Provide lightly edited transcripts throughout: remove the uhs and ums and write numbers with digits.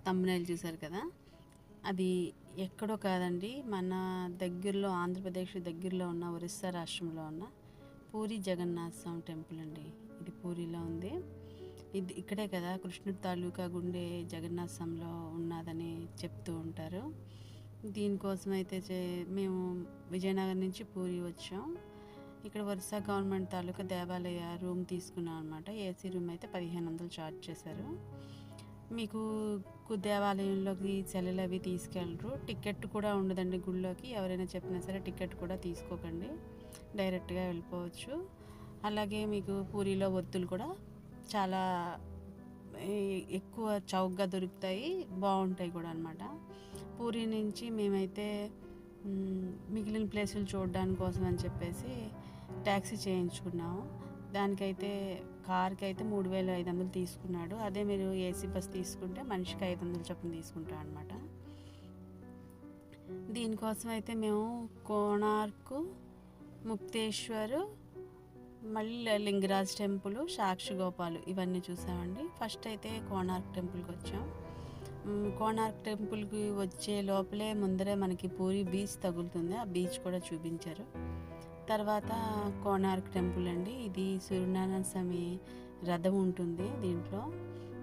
Thumbnail చూసారు కదా! అది ఎక్కడో కాదండి. మన దగ్గరలో ఆంధ్రప్రదేశ్ దగ్గరలో ఉన్న ఒరిస్సా రాష్ట్రంలో ఉన్న పూరి జగన్నాథ స్వామి టెంపుల్ అండి. ఇది పూరిలో ఉంది. ఇది ఇక్కడే కదా కృష్ణుడి తాలూకా గుండె జగన్నాథ స్వామిలో ఉన్నదని చెప్తూ ఉంటారు. దీనికోసం అయితే మేము విజయనగరం నుంచి పూరి వచ్చాం. ఇక్కడ ఒరిస్సా గవర్నమెంట్ తాలూకా దేవాలయ రూమ్ తీసుకున్నాం అనమాట. ఏసీ రూమ్ అయితే 1500 ఛార్జ్ చేశారు. మీకు దేవాలయంలోకి సెలవులు అవి తీసుకెళ్ళరు. టికెట్ కూడా ఉండదండి గుళ్ళోకి. ఎవరైనా చెప్పినా సరే టికెట్ కూడా తీసుకోకండి, డైరెక్ట్గా వెళ్ళిపోవచ్చు. అలాగే మీకు పూరిలో ఒత్తులు కూడా చాలా ఎక్కువ చౌకగా దొరుకుతాయి, బాగుంటాయి కూడా అనమాట. పూరి నుంచి మేమైతే మిగిలిన ప్లేసులు చూడడానికి కోసం అని చెప్పేసి ట్యాక్సీ చేయించుకున్నాము. దానికైతే కార్కి అయితే 3500 తీసుకున్నాడు. అదే మీరు ఏసీ బస్ తీసుకుంటే మనిషికి 500 చొప్పున తీసుకుంటాం అనమాట. దీనికోసం అయితే మేము కోణార్కు, ముక్తేశ్వర్, మళ్ళీ లింగరాజ్ టెంపుల్, సాక్షి గోపాల్ ఇవన్నీ చూసామండి. ఫస్ట్ అయితే కోణార్క్ టెంపుల్కి వచ్చాం. కోణార్క్ టెంపుల్కి వచ్చే లోపలే ముందరే మనకి పూరి బీచ్ తగులుతుంది. ఆ బీచ్ కూడా చూపించారు. తర్వాత కోణార్క్ టెంపుల్ అండి. ఇది సూర్యనారాయణ స్వామి రథం ఉంటుంది దీంట్లో.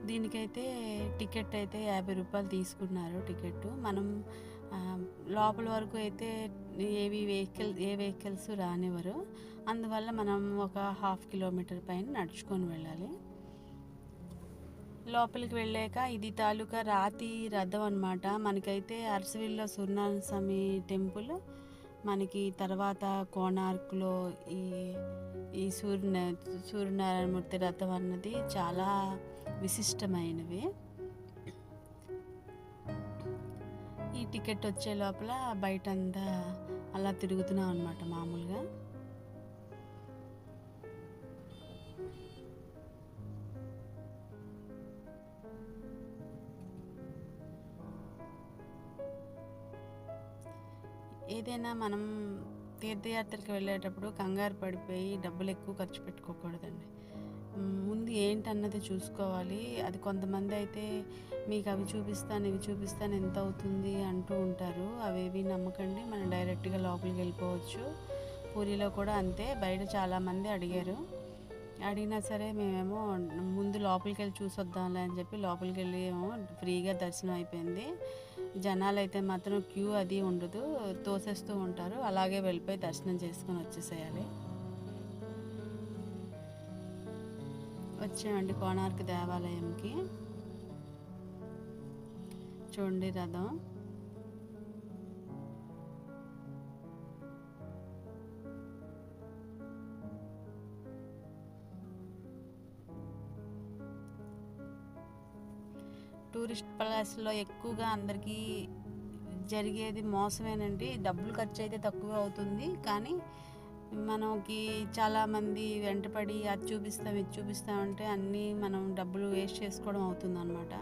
దీనికైతే టికెట్ అయితే 50 రూపాయలు తీసుకున్నారు టికెట్. మనం లోపల వరకు అయితే ఏ వెహికల్స్ రానివ్వరు. అందువల్ల మనం ఒక 1/2 కిలోమీటర్ పైన నడుచుకొని వెళ్ళాలి. లోపలికి వెళ్ళాక ఇది తాలూకా రాతి రథం అనమాట. మనకైతే అరసవిల్లో సూర్యనారాయణ స్వామి టెంపుల్, మనకి తర్వాత కోణార్క్లో ఈ సూర్యనారాయణమూర్తి రథం అన్నది చాలా విశిష్టమైనవి. ఈ టికెట్ వచ్చే లోపల బయటంతా అలా తిరుగుతున్నాం అనమాట మామూలుగా. ఏదైనా మనం తీర్థయాత్రకి వెళ్ళేటప్పుడు కంగారు పడిపోయి డబ్బులు ఎక్కువ ఖర్చు పెట్టుకోకూడదండి. ముందు ఏంటన్నది చూసుకోవాలి. అది కొంతమంది అయితే మీకు అవి చూపిస్తాను ఇవి చూపిస్తాను ఎంత అవుతుంది అంటూ ఉంటారు. అవేవి నమ్మకండి. మనం డైరెక్ట్గా లోపలికి వెళ్ళిపోవచ్చు. పూరిలో కూడా అంతే. బయట చాలామంది అడిగినా సరే మేమేమో ముందు లోపలికి వెళ్ళి చూసొద్దాంలే అని చెప్పి లోపలికి వెళ్ళి ఏమో ఫ్రీగా దర్శనం అయిపోయింది. జనాలు అయితే మాత్రం క్యూ అది ఉండదు, తోసేస్తూ ఉంటారు. అలాగే వెళ్ళిపోయి దర్శనం చేసుకొని వచ్చేసేయాలి. వచ్చామండి కోణార్క్ దేవాలయంకి. చూడండి రథం. టూరిస్ట్ ప్లేస్లో ఎక్కువగా అందరికీ జరిగేది మోసమేనండి. డబ్బులు ఖర్చు అయితే తక్కువే అవుతుంది, కానీ మనకి చాలామంది వెంటపడి అది చూపిస్తాం ఇది చూపిస్తామంటే అన్నీ మనం డబ్బులు వేస్ట్ చేసుకోవడం అవుతుంది అనమాట.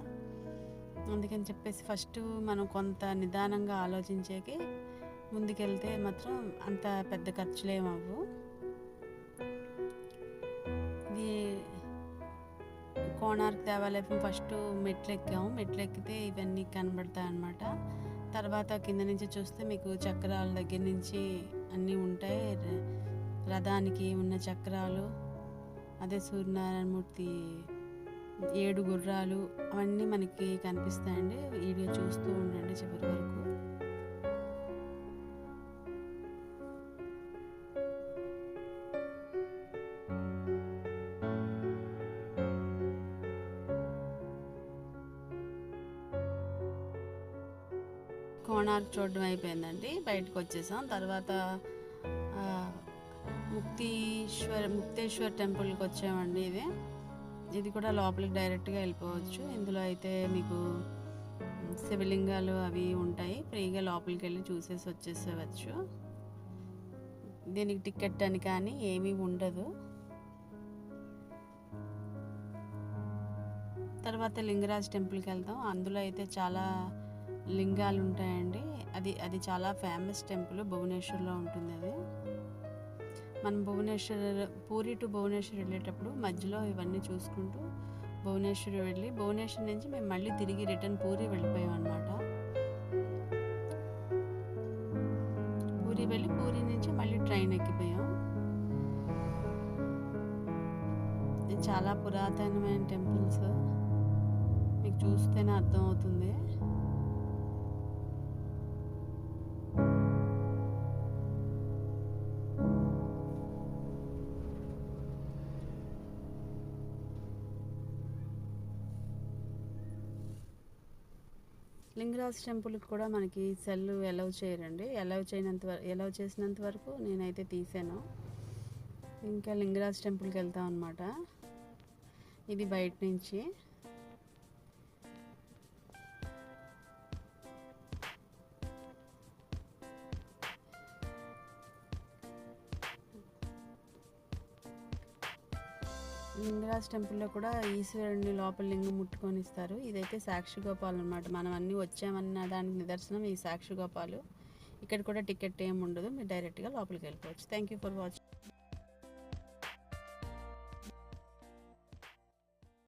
అందుకని చెప్పేసి ఫస్ట్ మనం కొంత నిదానంగా ఆలోచించేకి ముందుకెళ్తే మాత్రం అంత పెద్ద ఖర్చులేమవ్వు. ఇది కోణార్క్ దేవాలయం ఫస్ట్ మెట్లు ఎక్కితే ఇవన్నీ కనబడతాయి అన్నమాట. తర్వాత కింద నుంచి చూస్తే మీకు చక్రాల దగ్గర నుంచి అన్నీ ఉంటాయి. రథానికి ఉన్న చక్రాలు, అదే సూర్యనారాయణమూర్తి 7 గుర్రాలు అవన్నీ మనకి కనిపిస్తాయండి. వీడియో చూస్తూ ఉండండి చివరి వరకు. కోణార్క్ చూడడం అయిపోయిందండి. బయటకు వచ్చేసాం. తర్వాత ముక్తేశ్వర్ టెంపుల్కి వచ్చామండి. ఇది కూడా లోపలికి డైరెక్ట్గా వెళ్ళిపోవచ్చు. ఇందులో అయితే మీకు శివలింగాలు అవి ఉంటాయి. ఫ్రీగా లోపలికి వెళ్ళి చూసేసి వచ్చేసేవచ్చు. దీనికి టికెట్ అని కానీ ఏమీ ఉండదు. తర్వాత లింగరాజ్ టెంపుల్కి వెళ్తాం. అందులో అయితే చాలా లింగాలు ఉంటాయండి. అది చాలా ఫేమస్ టెంపుల్. భువనేశ్వర్లో ఉంటుంది అది. మనం పూరి టు భువనేశ్వర్ వెళ్ళేటప్పుడు మధ్యలో ఇవన్నీ చూసుకుంటూ భువనేశ్వర్ వెళ్ళి భువనేశ్వర్ నుంచి మేము మళ్ళీ తిరిగి రిటర్న్ పూరి వెళ్ళిపోయాం అనమాట. పూరి వెళ్ళి పూరి నుంచి మళ్ళీ ట్రైన్ ఎక్కిపోయాం. ఇది చాలా పురాతనమైన టెంపుల్స్, మీకు చూస్తేనే అర్థం అవుతుంది. లింగరాజ్ టెంపుల్కి కూడా మనకి సెల్ అలౌ చేయరండి. అలౌ చేసినంత వరకు నేనైతే తీసాను. ఇంకా లింగరాజ్ టెంపుల్కి వెళ్తాం అనమాట. ఇది బయట నుంచి. లింగరాజ్ టెంపుల్లో కూడా ఈశ్వరుడిని లోపల లింగం ముట్టుకొని ఇస్తారు. ఇదైతే సాక్షిగోపాల్ అనమాట. మనం అన్నీ వచ్చామన్న దానికి నిదర్శనం ఈ సాక్షిగోపాలు. ఇక్కడ కూడా టికెట్ ఏమి ఉండదు, మీరు డైరెక్ట్గా లోపలికి వెళ్ళిపోవచ్చు. Thank you for watching.